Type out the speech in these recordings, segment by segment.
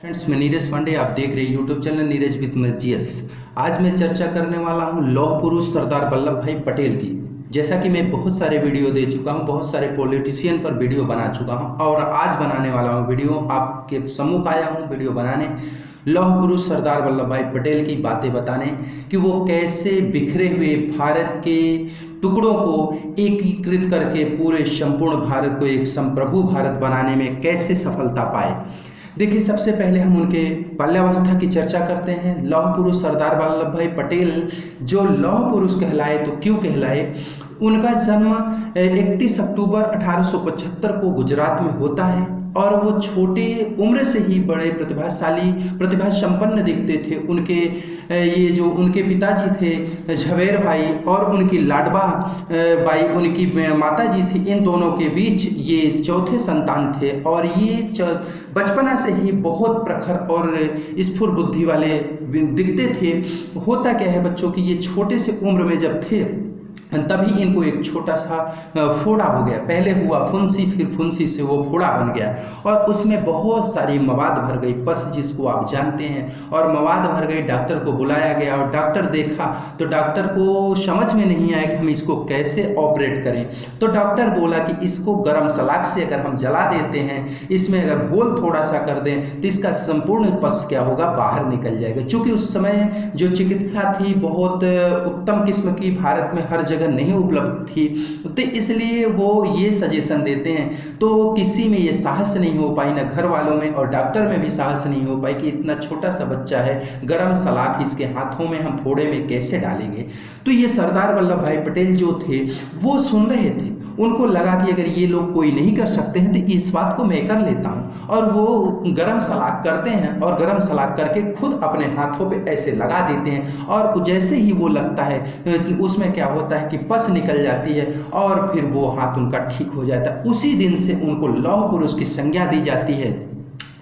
Friends, मैं नीरज पांडे। आप देख रहे हैं YouTube channel Neeraj with GS. आज मैं चर्चा करने वाला हूं लौह पुरुष सरदार वल्लभ भाई पटेल की। जैसा कि मैं बहुत सारे वीडियो दे चुका हूं, बहुत सारे पॉलिटिशियन पर वीडियो बना चुका हूं और आज बनाने वाला हूं वीडियो, आपके सम्मुख आया हूं वीडियो बनाने लौह पुरुष सरदार वल्लभ भाई पटेल की बातें बताने कि वो कैसे बिखरे हुए भारत के टुकड़ों को एकीकृत करके पूरे संपूर्ण भारत को एक संप्रभु भारत बनाने में कैसे सफलता पाए। देखिए, सबसे पहले हम उनके बाल्यावस्था की चर्चा करते हैं। लौह पुरुष सरदार वल्लभ भाई पटेल जो लौह पुरुष कहलाए तो क्यों कहलाए? उनका जन्म 31 अक्टूबर 1875 को गुजरात में होता है और वो छोटे उम्र से ही बड़े प्रतिभा संपन्न दिखते थे। उनके ये जो उनके पिताजी थे झवेर भाई और उनकी लाडबा बाई उनकी माता जी थी, इन दोनों के बीच ये चौथे संतान थे और ये बचपना से ही बहुत प्रखर और स्फुर बुद्धि वाले दिखते थे। होता क्या है बच्चों की, ये छोटे से उम्र में जब थे तभी इनको एक छोटा सा फोड़ा हो गया। पहले हुआ फुंसी, फिर फुंसी से वो फोड़ा बन गया और उसमें बहुत सारी मवाद भर गई, पस जिसको आप जानते हैं, और मवाद भर गई। डॉक्टर को बुलाया गया और डॉक्टर देखा तो डॉक्टर को समझ में नहीं आया कि हम इसको कैसे ऑपरेट करें। तो डॉक्टर बोला कि इसको गर्म सलाख से अगर हम जला देते हैं, इसमें अगर होल थोड़ा सा कर दें तो इसका संपूर्ण पस क्या होगा, बाहर निकल जाएगा। चूँकि उस समय जो चिकित्सा थी बहुत उत्तम किस्म की भारत में हर जगह नहीं उपलब्ध थी, तो इसलिए वो ये सजेशन देते हैं। तो किसी में ये साहस नहीं हो पाई, ना घर वालों में और डॉक्टर में भी साहस नहीं हो पाई कि इतना छोटा सा बच्चा है, गरम सलाख इसके हाथों में हम फोड़े में कैसे डालेंगे। तो ये सरदार वल्लभ भाई पटेल जो थे वो सुन रहे थे, उनको लगा कि अगर ये लोग कोई नहीं कर सकते हैं तो इस बात को मैं कर लेता हूँ। और वो गरम सलाख करते हैं और गरम सलाख करके खुद अपने हाथों पे ऐसे लगा देते हैं और जैसे ही वो लगता है उसमें क्या होता है कि पस निकल जाती है और फिर वो हाथ उनका ठीक हो जाता है। उसी दिन से उनको लौह पुरुष की संज्ञा दी जाती है।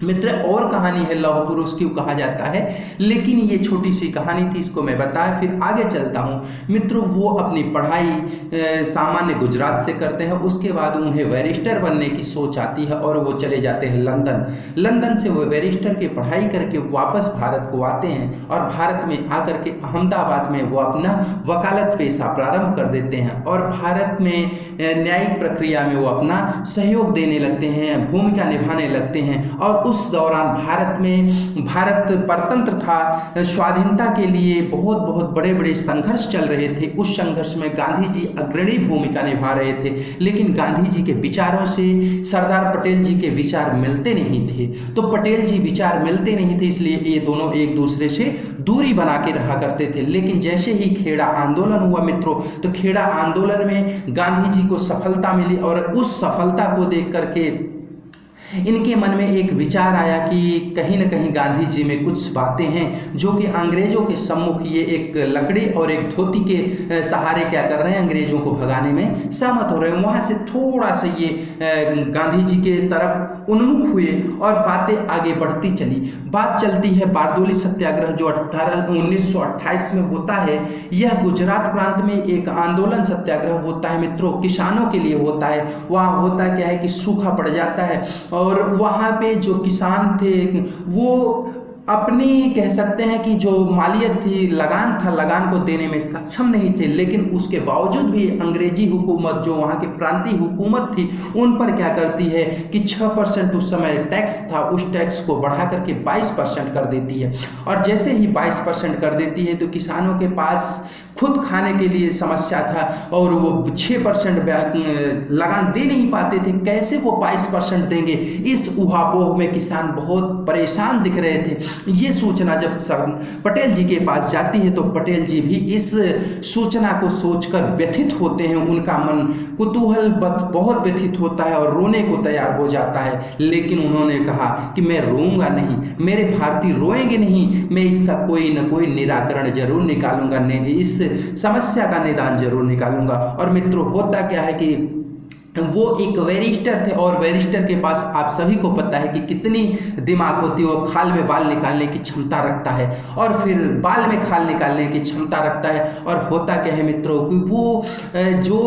मित्र, और कहानी है लौह पुरुष क्यों कहा जाता है, लेकिन ये छोटी सी कहानी थी, इसको मैं बताया फिर आगे चलता हूँ। मित्रों, वो अपनी पढ़ाई सामान्य गुजरात से करते हैं, उसके बाद उन्हें बैरिस्टर बनने की सोच आती है और वो चले जाते हैं लंदन। लंदन से वो बैरिस्टर की पढ़ाई करके वापस भारत को आते हैं और भारत में आकर के अहमदाबाद में वो अपना वकालत पेशा प्रारंभ कर देते हैं और भारत में न्यायिक प्रक्रिया में वो अपना सहयोग देने लगते हैं, भूमिका निभाने लगते हैं। और उस दौरान भारत परतंत्र था, स्वाधीनता के लिए बहुत बहुत बड़े बड़े संघर्ष चल रहे थे। उस संघर्ष में गांधी जी अग्रणी भूमिका निभा रहे थे, लेकिन गांधी जी के विचारों से सरदार पटेल जी के विचार मिलते नहीं थे। तो पटेल जी विचार मिलते नहीं थे, इसलिए ये दोनों एक दूसरे से दूरी बना के रहा करते थे। लेकिन जैसे ही खेड़ा आंदोलन हुआ मित्रों, तो खेड़ा आंदोलन में गांधी जी को सफलता मिली और उस सफलता को देख करके इनके मन में एक विचार आया कि कहीं न कहीं गांधी जी में कुछ बातें हैं जो कि अंग्रेजों के सम्मुख ये एक लकड़ी और एक धोती के सहारे क्या कर रहे हैं, अंग्रेजों को भगाने में सहमत हो रहे हैं। वहाँ से थोड़ा सा ये गांधी जी के तरफ उन्मुख हुए और बातें आगे बढ़ती चली। बात चलती है बारदोली सत्याग्रह जो 1928 में होता है। यह गुजरात प्रांत में एक आंदोलन सत्याग्रह होता है मित्रों, किसानों के लिए होता है। वहाँ होता क्या है कि सूखा पड़ जाता है और वहाँ पे जो किसान थे वो अपनी कह सकते हैं कि जो मालियत थी, लगान था, लगान को देने में सक्षम नहीं थे। लेकिन उसके बावजूद भी अंग्रेजी हुकूमत जो वहाँ की प्रांतीय हुकूमत थी उन पर क्या करती है कि 6% उस समय टैक्स था, उस टैक्स को बढ़ा करके 22% कर देती है। और जैसे ही 22% कर देती है तो किसानों के पास खुद खाने के लिए समस्या था और वो 6% लगान दे नहीं पाते थे। कैसे वो 22% देंगे, इस उहापोह में किसान बहुत परेशान दिख रहे थे। ये सूचना जब पटेल जी के पास जाती है तो पटेल जी भी इस सूचना को सोचकर व्यथित होते हैं। उनका मन कुतूहल बहुत व्यथित होता है और रोने को तैयार हो जाता है। लेकिन उन्होंने कहा कि मैं रोऊंगा नहीं, मेरे भारतीय रोएंगे नहीं, मैं इसका कोई न कोई निराकरण जरूर निकालूंगा, इस समस्या का निदान जरूर निकालूंगा। और मित्रों, होता क्या है कि वो एक बैरिस्टर थे और बैरिस्टर के पास आप सभी को पता है कि कितनी दिमाग होती है। वो खाल में बाल निकालने की क्षमता रखता है और फिर बाल में खाल निकालने की क्षमता रखता है। और होता क्या है मित्रों कि वो जो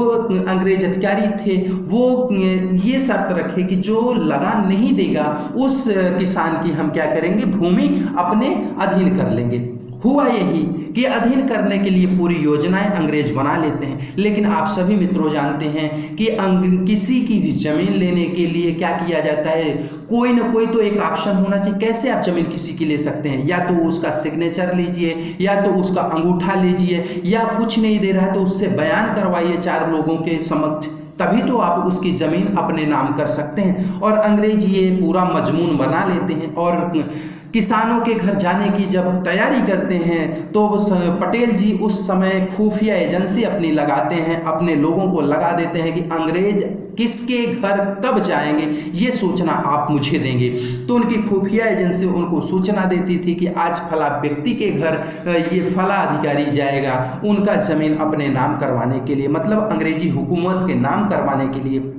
अंग्रेज अधिकारी थे वो ये शर्त रखे कि जो लगान नहीं देगा उस किसान की हम क्या करेंगे, भूमि अपने अधीन कर लेंगे। हुआ यही कि अधीन करने के लिए पूरी योजनाएं अंग्रेज बना लेते हैं। लेकिन आप सभी मित्रों जानते हैं कि किसी की भी जमीन लेने के लिए क्या किया जाता है, कोई ना कोई तो एक ऑप्शन होना चाहिए। कैसे आप जमीन किसी की ले सकते हैं? या तो उसका सिग्नेचर लीजिए, या तो उसका अंगूठा लीजिए, या कुछ नहीं दे रहा है तो उससे बयान करवाइए 4 लोगों के समक्ष, तभी तो आप उसकी ज़मीन अपने नाम कर सकते हैं। और अंग्रेज ये पूरा मजमून बना लेते हैं और किसानों के घर जाने की जब तैयारी करते हैं तो पटेल जी उस समय खुफिया एजेंसी अपनी लगाते हैं, अपने लोगों को लगा देते हैं कि अंग्रेज किसके घर कब जाएंगे ये सूचना आप मुझे देंगे। तो उनकी खुफिया एजेंसी उनको सूचना देती थी कि आज फला व्यक्ति के घर ये फला अधिकारी जाएगा उनका ज़मीन अपने नाम करवाने के लिए, मतलब अंग्रेजी हुकूमत के नाम करवाने के लिए।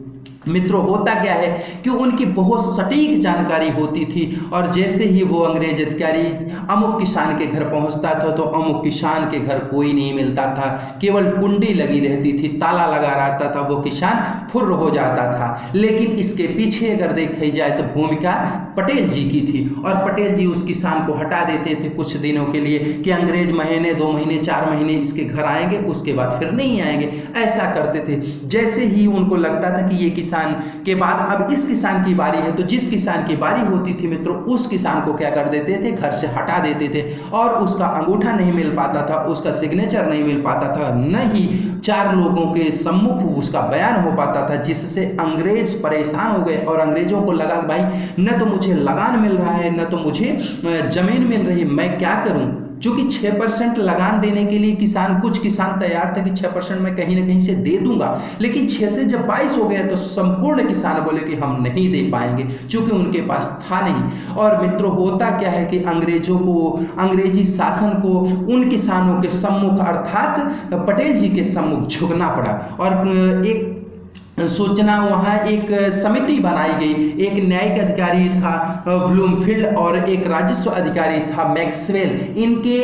मित्रों होता क्या है कि उनकी बहुत सटीक जानकारी होती थी और जैसे ही वो अंग्रेज अधिकारी अमुक किसान के घर पहुंचता था तो अमुक किसान के घर कोई नहीं मिलता था, केवल कुंडी लगी रहती थी, ताला लगा रहता था, वो किसान फुर्र हो जाता था। लेकिन इसके पीछे अगर देखी जाए तो भूमिका पटेल जी की थी और पटेल जी उस किसान को हटा देते थे कुछ दिनों के लिए कि अंग्रेज महीने 2 महीने 4 महीने इसके घर आएंगे, उसके बाद फिर नहीं आएंगे, ऐसा करते थे। जैसे ही उनको लगता था कि ये किसान के बाद अब इस किसान की बारी है, तो जिस किसान की बारी होती थी मित्रों उस किसान को क्या कर देते थे, घर से हटा देते थे और उसका अंगूठा नहीं मिल पाता था, उसका सिग्नेचर नहीं मिल पाता था, न ही 4 लोगों के सम्मुख उसका बयान हो पाता था, जिससे अंग्रेज परेशान हो गए और अंग्रेजों को लगा भाई न तो मुझे लगान मिल रहा है न तो मुझे जमीन मिल रही है, मैं क्या करूं। चूंकि 6% लगान देने के लिए कुछ किसान तैयार थे कि 6% मैं कहीं ना कहीं से दे दूंगा, लेकिन 6 से जब 22 हो गए तो संपूर्ण किसान बोले कि हम नहीं दे पाएंगे, चूंकि उनके पास था नहीं। और मित्रों होता क्या है कि अंग्रेजों को, अंग्रेजी शासन को उन किसानों के सम्मुख अर्थात पटेल जी के सम्मुख झुकना पड़ा और एक सूचना वहाँ एक समिति बनाई गई। एक न्यायिक अधिकारी था ब्लूमफील्ड और एक राजस्व अधिकारी था मैक्सवेल, इनके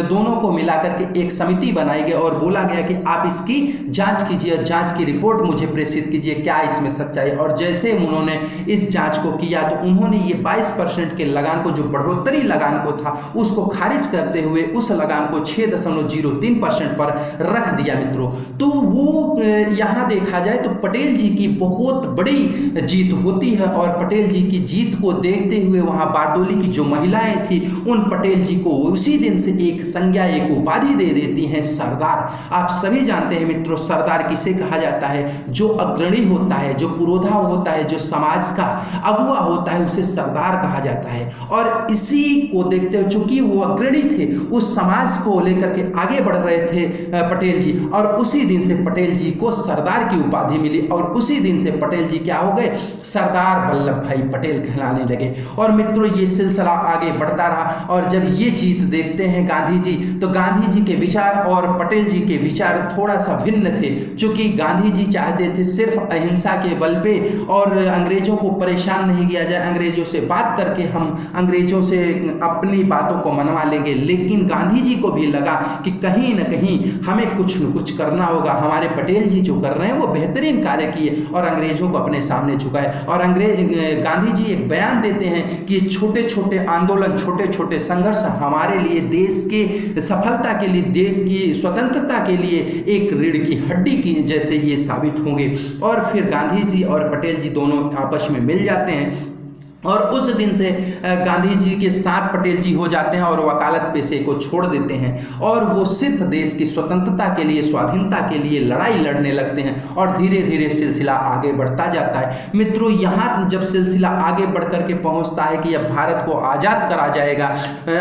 दोनों को मिलाकर के एक समिति बनाई गई और बोला गया कि आप इसकी जांच कीजिए, जांच की रिपोर्ट मुझे प्रेषित कीजिए, क्या इसमें सच्चाई। और जैसे उन्होंने इस जांच को किया तो उन्होंने ये 22% के लगान को, जो बढ़ोतरी लगान को था, उसको खारिज करते हुए उस लगान को 6.03% पर रख दिया मित्रों। तो वो यहाँ देखा जाए तो पटेल जी की बहुत बड़ी जीत होती है और पटेल जी की जीत को देखते हुए वहां बारडोली की जो महिलाएं थी उन पटेल जी को उसी दिन से एक संज्ञा, एक उपाधि दे देती हैं, सरदार। आप सभी जानते हैं मित्रों सरदार किसे कहा जाता है, जो अग्रणी होता है, जो पुरोधा होता है, जो समाज का अगुआ होता है, उसे सरदार कहा जाता है। और इसी को देखते हुए चूंकि वो अग्रणी थे, उस समाज को लेकर के आगे बढ़ रहे थे पटेल जी, और उसी दिन से पटेल जी को सरदार की उपाधि मिली और उसी दिन से पटेल जी क्या हो गए, सरदार वल्लभ भाई पटेल कहलाने लगे। और मित्रों ये सिलसिला आगे बढ़ता रहा और जब ये जीत देखते हैं गांधी जी, तो गांधी जी के विचार और पटेल जी के विचार थोड़ा सा भिन्न थे। क्योंकि गांधी जी चाहते थे सिर्फ अहिंसा के बल पे और अंग्रेजों को परेशान नहीं किया जाए, अंग्रेजों से बात करके हम अंग्रेजों से अपनी बातों को मनवा लेंगे। लेकिन गांधी जी को भी लगा कि कहीं ना कहीं हमें कुछ न कुछ करना होगा, हमारे पटेल जी जो कर रहे हैं वो बेहतरीन कार्य किए और अंग्रेजों को अपने सामने झुकाए। और गांधी जी एक बयान देते हैं कि छोटे छोटे आंदोलन, छोटे छोटे संघर्ष हमारे लिए देश के सफलता के लिए, देश की स्वतंत्रता के लिए एक रीढ़ की हड्डी की जैसे ये साबित होंगे। और फिर गांधी जी और पटेल जी दोनों आपस में मिल जाते हैं और उस दिन से गांधी जी के साथ पटेल जी हो जाते हैं और वकालत पेशे को छोड़ देते हैं और वो सिर्फ देश की स्वतंत्रता के लिए, स्वाधीनता के लिए लड़ाई लड़ने लगते हैं और धीरे धीरे सिलसिला आगे बढ़ता जाता है। मित्रों यहाँ जब सिलसिला आगे बढ़ करके पहुँचता है कि अब भारत को आज़ाद करा जाएगा,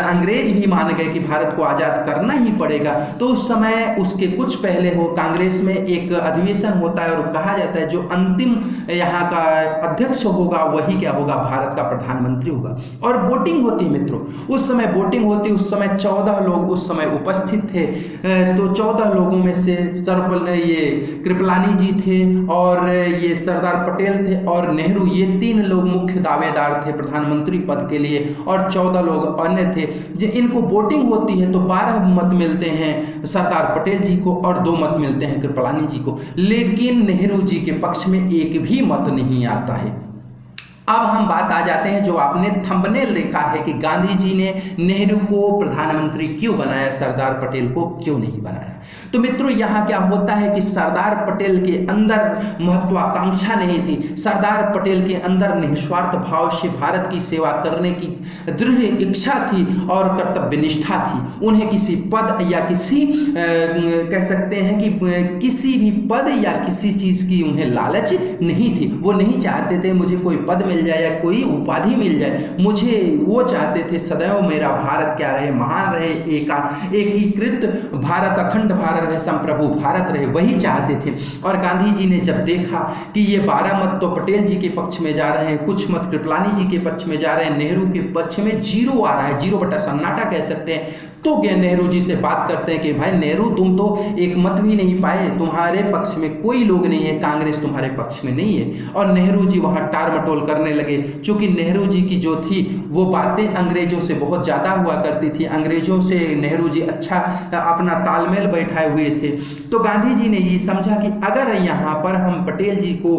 अंग्रेज भी मान गए कि भारत को आज़ाद करना ही पड़ेगा, तो उस समय उसके कुछ पहले हो कांग्रेस में एक अधिवेशन होता है और कहा जाता है जो अंतिम यहाँ का अध्यक्ष होगा वही क्या होगा, भारत भारत का प्रधानमंत्री होगा। और वोटिंग होती है मित्रों, उस समय वोटिंग होती, उस समय 14 लोग उस समय उपस्थित थे। तो 14 लोगों में से ये कृपलानी जी थे और ये सरदार पटेल थे और नेहरू, ये 3 लोग मुख्य दावेदार थे प्रधानमंत्री पद के लिए और 14 लोग अन्य थे। इनको वोटिंग होती है तो 12 मत मिलते हैं सरदार पटेल जी को और 2 मत मिलते हैं कृपलानी जी को, लेकिन नेहरू जी के पक्ष में एक भी मत नहीं आता है। अब हम बात आ जाते हैं, जो आपने थंबनेल देखा है कि गांधी जी ने नेहरू को प्रधानमंत्री क्यों बनाया, सरदार पटेल को क्यों नहीं बनाया। तो मित्रों यहाँ क्या होता है कि सरदार पटेल के अंदर महत्वाकांक्षा नहीं थी, सरदार पटेल के अंदर निस्वार्थ भाव से भारत की सेवा करने की दृढ़ इच्छा थी और कर्तव्य निष्ठा थी। उन्हें किसी पद या किसी कह सकते हैं कि किसी भी पद या किसी चीज की उन्हें लालच नहीं थी। वो नहीं चाहते थे मुझे कोई पद मिल जाए या कोई उपाधि मिल जाए, मुझे वो चाहते थे सदैव मेरा भारत क्या रहे, महान रहे, एकीकृत भारत, अखंड भारत रहे, संप्रभु भारत रहे, वही चाहते थे। और गांधी जी ने जब देखा कि ये 12 मत तो पटेल जी के पक्ष में जा रहे हैं, कुछ मत कृपलानी जी के पक्ष में जा रहे हैं, नेहरू के पक्ष में 0 आ रहा है, 0 बटा सन्नाटा कह सकते हैं, तो क्या नेहरू जी से बात करते हैं कि भाई नेहरू तुम तो एक मत भी नहीं पाए, तुम्हारे पक्ष में कोई लोग नहीं है, कांग्रेस तुम्हारे पक्ष में नहीं है। और नेहरू जी वहां टारमटोल करने लगे, क्योंकि नेहरू जी की जो थी वो बातें अंग्रेजों से बहुत ज्यादा हुआ करती थी, अंग्रेजों से नेहरू जी अच्छा अपना तालमेल बैठाए हुए थे। तो गांधी जी ने ये समझा कि अगर यहाँ पर हम पटेल जी को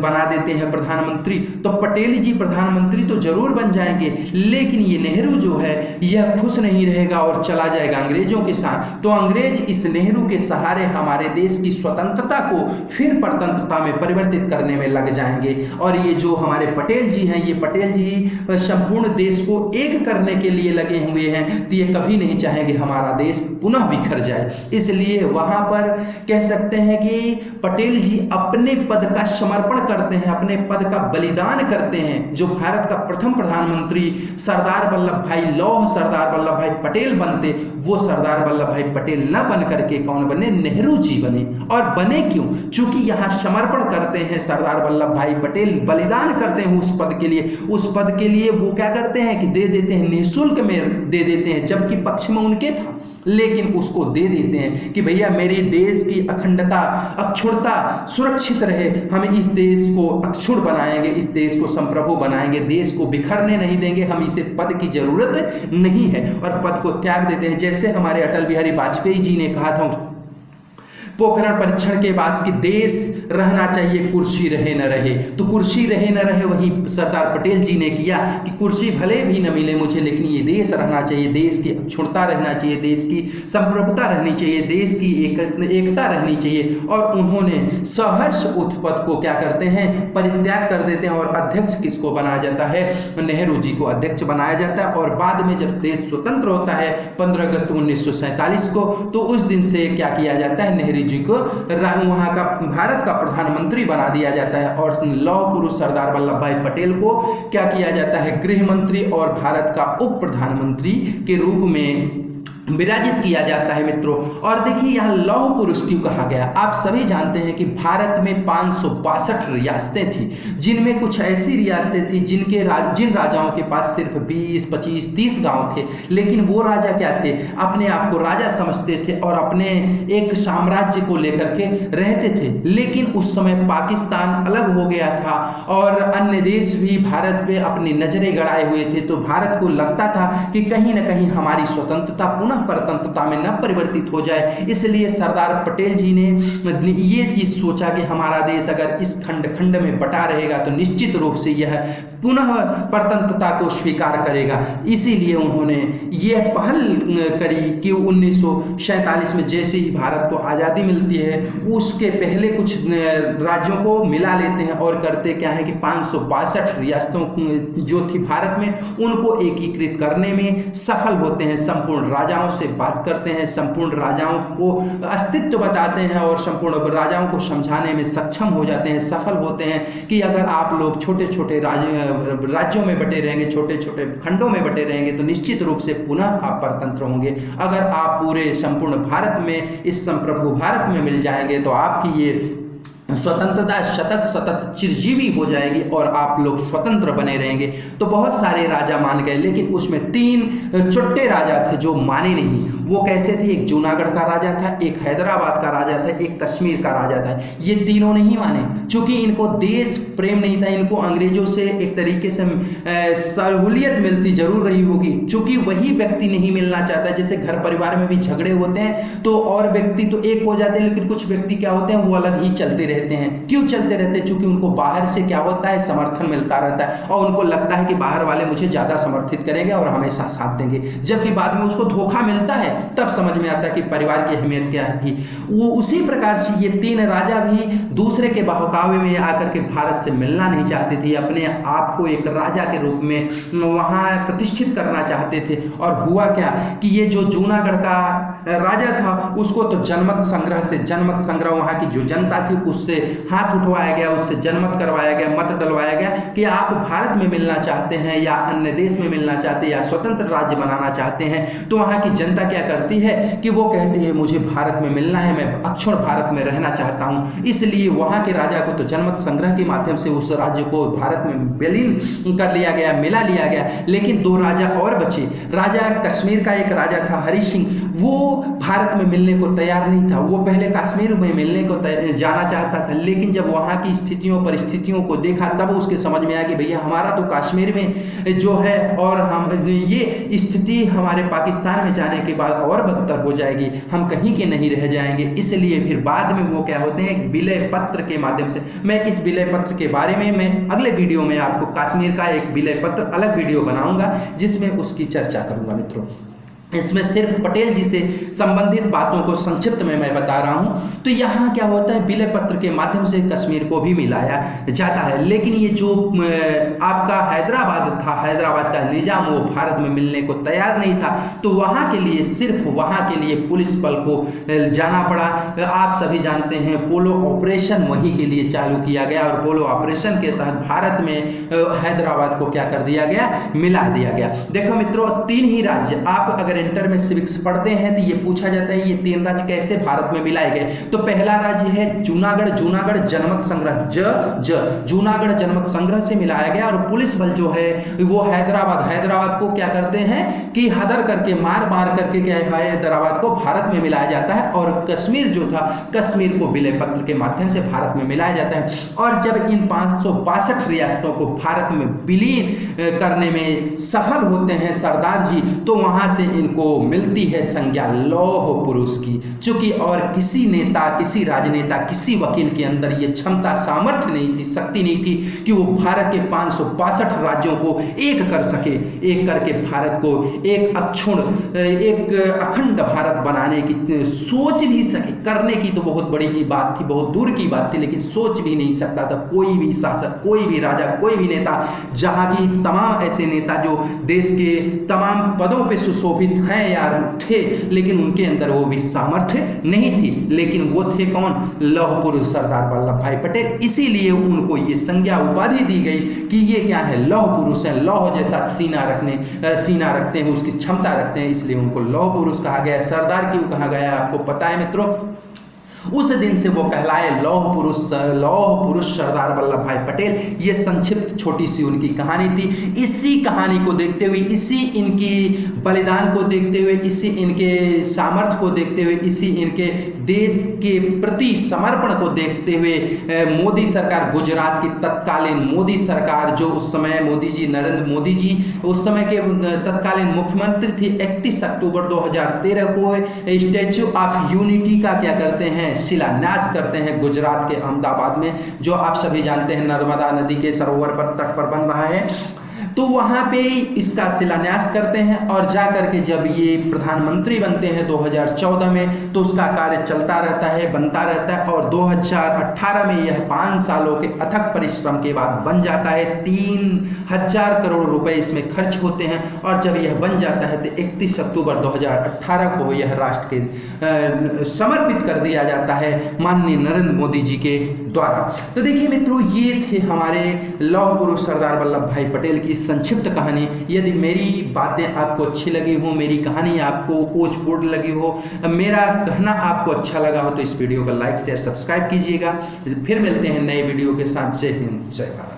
बना देते हैं प्रधानमंत्री तो पटेल जी प्रधानमंत्री तो जरूर बन जाएंगे, लेकिन ये नेहरू जो है यह खुश नहीं रहेगा और चला जाएगा अंग्रेजों के साथ। तो अंग्रेज इस नेहरू के सहारे हमारे देश की स्वतंत्रता को फिर परतंत्रता में परिवर्तित करने में लग जाएंगे। और ये जो हमारे पटेल जी हैं, ये पटेल जी संपूर्ण देश को एक करने के लिए लगे हुए हैं, तो ये कभी नहीं चाहेंगे हमारा देश पुनः बिखर जाए। इसलिए वहां पर कह सकते हैं कि पटेल जी अपने पद का समर्पण करते हैं, अपने पद का बलिदान करते हैं। जो भारत का प्रथम प्रधानमंत्री सरदार वल्लभ भाई लौह सरदार वल्लभ भाई पटेल बनते, वो सरदार वल्लभ भाई पटेल न बन करके कौन बने, नेहरू जी बने। और बने क्यों? चूंकि यहां समर्पण करते हैं सरदार वल्लभ भाई पटेल, बलिदान करते हैं उस पद के लिए। उस पद के लिए वो क्या करते हैं कि दे देते हैं, निःशुल्क में दे देते हैं, जबकि पक्ष में उनके था, लेकिन उसको दे देते हैं कि भैया मेरे देश की अखंडता, अक्षुणता सुरक्षित रहे, हम इस देश को अक्षुण बनाएंगे, इस देश को संप्रभु बनाएंगे, देश को बिखरने नहीं देंगे, हम इसे पद की जरूरत नहीं है और पद को त्याग देते हैं। जैसे हमारे अटल बिहारी वाजपेयी जी ने कहा था पोखरण परीक्षण के बाद कि देश रहना चाहिए, कुर्सी रहे न रहे, तो कुर्सी रहे न रहे वही सरदार पटेल जी ने किया कि कुर्सी भले भी न मिले मुझे, लेकिन ये देश रहना चाहिए, देश की अक्षुणता रहना चाहिए, देश की संप्रभुता रहनी चाहिए, देश की एकता रहनी चाहिए। और उन्होंने सहर्ष उस पद को क्या करते हैं, परित्याग कर देते हैं। और अध्यक्ष किसको बनाया जाता है, नेहरू जी को अध्यक्ष बनाया जाता है। और बाद में जब देश स्वतंत्र होता है 15 अगस्त 1947 को, तो उस दिन से क्या किया जाता है, नेहरू जी को वहां का भारत का प्रधानमंत्री बना दिया जाता है। और लौह पुरुष सरदार वल्लभ भाई पटेल को क्या किया जाता है, गृह मंत्री और भारत का उप प्रधानमंत्री के रूप में विराजित किया जाता है मित्रों। और देखिए यहाँ लौह पुरुष क्यों कहा गया, आप सभी जानते हैं कि भारत में 562 रियासतें थी, जिनमें कुछ ऐसी रियासतें थी जिन राजाओं के पास सिर्फ 20, 25, 30 गांव थे, लेकिन वो राजा क्या थे, अपने आप को राजा समझते थे और अपने एक साम्राज्य को लेकर के रहते थे। लेकिन उस समय पाकिस्तान अलग हो गया था और अन्य देश भी भारत पे अपनी नजरें गड़ाए हुए थे, तो भारत को लगता था कि कहीं ना कहीं हमारी स्वतंत्रता पुनः परतंत्रता में न परिवर्तित हो जाए। इसलिए सरदार पटेल जी ने ये चीज सोचा कि हमारा देश अगर इस खंड में बटा रहेगा तो निश्चित रूप से यह पुनः परतंत्रता को स्वीकार करेगा। इसीलिए उन्होंने यह पहल करी कि 1947 में जैसे ही भारत को आज़ादी मिलती है उसके पहले कुछ राज्यों को मिला लेते हैं और करते क्या है कि 562 रियासतों जो थी भारत में उनको एकीकृत करने में सफल होते हैं। संपूर्ण राजाओं से बात करते हैं, संपूर्ण राजाओं को अस्तित्व बताते हैं और संपूर्ण राजाओं को समझाने में सक्षम हो जाते हैं, सफल होते हैं कि अगर आप लोग छोटे छोटे राज्यों में बटे रहेंगे, छोटे छोटे खंडों में बटे रहेंगे तो निश्चित रूप से पुनः आप परतंत्र होंगे। अगर आप पूरे संपूर्ण भारत में इस संप्रभु भारत में मिल जाएंगे तो आपकी ये स्वतंत्रता सतत सतत चिरजीवी हो जाएगी और आप लोग स्वतंत्र बने रहेंगे। तो बहुत सारे राजा मान गए, लेकिन उसमें 3 छोटे राजा थे जो माने नहीं। वो कैसे थे? एक जूनागढ़ का राजा था, एक हैदराबाद का राजा था, एक कश्मीर का राजा था। ये तीनों नहीं माने, क्योंकि इनको देश प्रेम नहीं था। इनको अंग्रेजों से एक तरीके से सहूलियत मिलती जरूर रही होगी, क्योंकि वही व्यक्ति नहीं मिलना चाहता। जैसे घर परिवार में भी झगड़े होते हैं तो और व्यक्ति तो एक हो जाते हैं, लेकिन कुछ व्यक्ति क्या होते हैं वो अलग ही चलते रहते हैं। क्यों चलते रहते हैं? क्योंकि उनको बाहर से क्या होता है, समर्थन मिलता रहता है और उनको लगता है कि बाहर वाले मुझे ज्यादा समर्थित करेंगे और हमेशा साथ देंगे। जबकि बाद में उसको धोखा मिलता है, तब समझ में आता है कि परिवार की अहमियत क्या थी। वो उसी प्रकार से ये 3 राजा भी दूसरे के बहकावे में आकर के भारत से मिलना नहीं चाहते थे, अपने आप को एक राजा के रूप में वहां प्रतिष्ठित करना चाहते थे। और हुआ क्या कि ये जो जूनागढ़ का राजा था उसको तो जनमत संग्रह वहां की जो जनता थी उससे हाथ उठवाया गया, उससे जनमत करवाया गया, मत डलवाया गया कि आप भारत में मिलना चाहते हैं या अन्य देश में मिलना चाहते हैं या स्वतंत्र राज्य बनाना चाहते हैं। तो वहां की जनता क्या करती है कि वो कहती है मुझे भारत में मिलना है, मैं अक्षुण्ण भारत में रहना चाहता हूं। इसलिए वहां के राजा को तो जनमत संग्रह के माध्यम से उस राज्य को भारत में विलीन कर लिया गया, मिला लिया गया। लेकिन 2 राजा और बचे। राजा कश्मीर का एक राजा था हरि सिंह, वो भारत में मिलने को तैयार नहीं था। वो पहले कश्मीर में मिलने को जाना चाहता था, लेकिन जब वहां की स्थितियों परिस्थितियों को देखा तब उसके समझ में आया कि भैया हमारा तो कश्मीर में जो है और हम ये स्थिति हमारे पाकिस्तान में जाने के बाद और बदतर हो जाएगी, हम कहीं के नहीं रह जाएंगे। इसलिए फिर बाद में वो क्या होते हैं, एक विलय पत्र के माध्यम से, मैं इस विलय पत्र के बारे में मैं अगले वीडियो में आपको कश्मीर का एक विलय पत्र अलग वीडियो बनाऊंगा जिसमें उसकी चर्चा करूंगा। मित्रों, इसमें सिर्फ पटेल जी से संबंधित बातों को संक्षिप्त में मैं बता रहा हूं। तो यहाँ क्या होता है, विलय पत्र के माध्यम से कश्मीर को भी मिलाया जाता है। लेकिन ये जो आपका हैदराबाद था, हैदराबाद का निजाम वो भारत में मिलने को तैयार नहीं था। तो वहाँ के लिए सिर्फ वहाँ के लिए पुलिस बल को जाना पड़ा। आप सभी जानते हैं पोलो ऑपरेशन वहीं के लिए चालू किया गया और पोलो ऑपरेशन के तहत भारत में हैदराबाद को क्या कर दिया गया, मिला दिया गया। देखो मित्रों, 3 ही राज्य, आप अगर इंटर में सिविक्स पढ़ते हैं तो ये पूछा जाता है ये 3 राज्य कैसे भारत में मिलाए गए। तो पहला राज्य है जूनागढ़ जनमत संग्रह, जूनागढ़ जनमत संग्रह से मिलाया गया। और पुलिस बल जो है वो हैदराबाद को क्या करते हैं कि हदर करके मार करके क्या है हैदराबाद को भारत में मिलाया जाता है। और कश्मीर जो था, कश्मीर को विलय पत्र के माध्यम से भारत में मिलाया जाता है। और जब इन 562 रियासतों को भारत में विलीन करने में सफल होते हैं सरदार जी, तो वहां से इनको मिलती है संज्ञा लौह पुरुष की। चूंकि और किसी नेता, किसी राजनेता, किसी वकील के अंदर ये क्षमता, सामर्थ्य नहीं थी, शक्ति नहीं थी कि वो भारत के 562 राज्यों को एक कर सके, एक करके भारत को एक अक्षुण्ण, एक अखंड भारत बनाने की सोच नहीं सके। करने की तो बहुत बड़ी की बात थी, बहुत दूर की बात थी, लेकिन सोच भी नहीं सकता था कोई भी शासक, कोई भी राजा, कोई भी नेता। जहां की तमाम ऐसे नेता जो देश के तमाम पदों पे सुशोभित हैं यार थे, लेकिन उनके अंदर वो भी सामर्थ्य नहीं थी। लेकिन वो थे कौन? लौह पुरुष सरदार वल्लभ भाई पटेल। इसीलिए उनको ये संज्ञा उपाधि दी गई कि ये क्या है, लौह पुरुष है। लौह जैसा सीना रखते हैं, उसकी क्षमता रखते हैं, इसलिए उनको लौह पुरुष कहा गया। सरदार क्यों कहा गया आपको पता है मित्रों? उस दिन से वो कहलाए लौह पुरुष सरदार वल्लभ भाई पटेल। ये संक्षिप्त छोटी सी उनकी कहानी थी। इसी कहानी को देखते हुए, इसी इनकी बलिदान को देखते हुए, इसी इनके सामर्थ्य को देखते हुए, इसी इनके देश के प्रति समर्पण को देखते हुए मोदी सरकार, गुजरात की तत्कालीन मोदी सरकार, जो उस समय नरेंद्र मोदी जी उस समय के तत्कालीन मुख्यमंत्री थे, 31 अक्टूबर 2013 को स्टैच्यू ऑफ यूनिटी का क्या करते हैं, शिलान्यास करते हैं गुजरात के अहमदाबाद में, जो आप सभी जानते हैं नर्मदा नदी के सरोवर पर तट पर बन रहा है। तो वहां पे इसका शिलान्यास करते हैं और जाकर के जब ये प्रधानमंत्री बनते हैं 2014 में, तो उसका कार्य चलता रहता है, बनता रहता है। और 2018 में यह 5 सालों के अथक परिश्रम के बाद बन जाता है। 3000 करोड़ रुपए इसमें खर्च होते हैं और जब यह बन जाता है तो 31 अक्टूबर 2018 को यह राष्ट्र के समर्पित कर दिया जाता है माननीय नरेंद्र मोदी जी के द्वारा। तो देखिए मित्रों, ये थे हमारे लौह पुरुष सरदार वल्लभ भाई पटेल की संक्षिप्त कहानी। यदि मेरी बातें आपको अच्छी लगी हो, मेरी कहानी आपको ओचपोट लगी हो, मेरा कहना आपको अच्छा लगा हो, तो इस वीडियो को लाइक शेयर सब्सक्राइब कीजिएगा। फिर मिलते हैं नए वीडियो के साथ। जय हिंद, जय भारत।